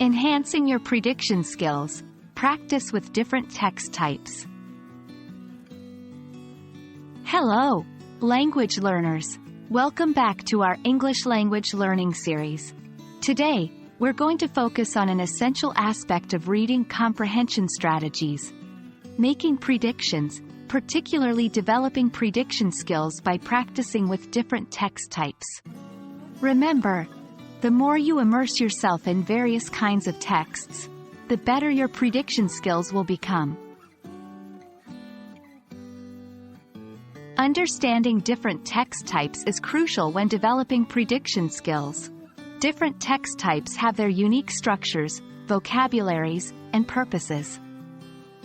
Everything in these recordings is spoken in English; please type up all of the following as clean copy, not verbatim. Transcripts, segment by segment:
Enhancing your prediction skills. Practice with different text types. Hello, language learners. Welcome back to our English language learning series. Today, we're going to focus on an essential aspect of reading comprehension strategies: making predictions, particularly developing prediction skills by practicing with different text types. Remember, the more you immerse yourself in various kinds of texts, the better your prediction skills will become. Understanding different text types is crucial when developing prediction skills. Different text types have their unique structures, vocabularies, and purposes.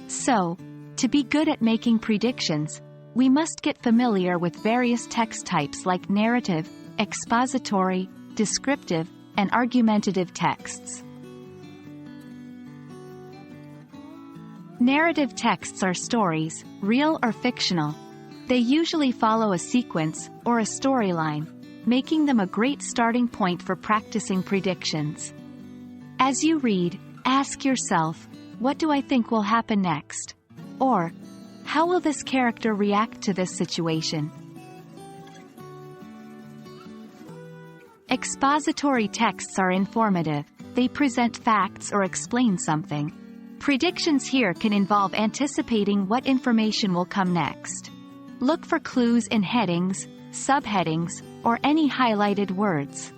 So, to be good at making predictions, we must get familiar with various text types like narrative, expository, descriptive, and argumentative texts. Narrative texts are stories, real or fictional. They usually follow a sequence, or a storyline, making them a great starting point for practicing predictions. As you read, ask yourself, what do I think will happen next? Or, how will this character react to this situation? Expository texts are informative. They present facts or explain something. Predictions here can involve anticipating what information will come next. Look for clues in headings, subheadings, or any highlighted words.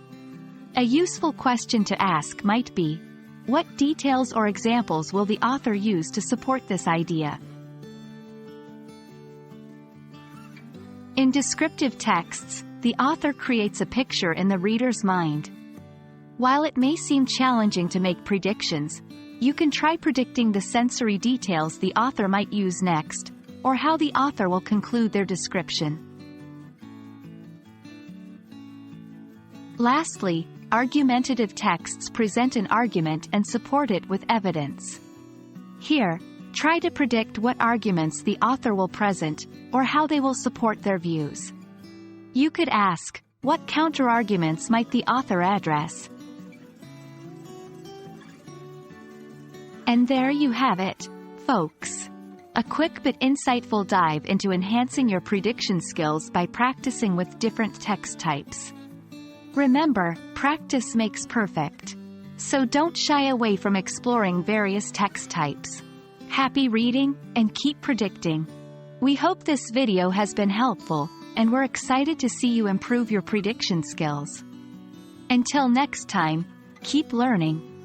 A useful question to ask might be, what details or examples will the author use to support this idea? In descriptive texts, the author creates a picture in the reader's mind. While it may seem challenging to make predictions, you can try predicting the sensory details the author might use next, or how the author will conclude their description. Lastly, argumentative texts present an argument and support it with evidence. Here, try to predict what arguments the author will present, or how they will support their views. You could ask, what counterarguments might the author address? And there you have it, folks. A quick but insightful dive into enhancing your prediction skills by practicing with different text types. Remember, practice makes perfect. So don't shy away from exploring various text types. Happy reading, and keep predicting. We hope this video has been helpful, and we're excited to see you improve your prediction skills. Until next time, keep learning.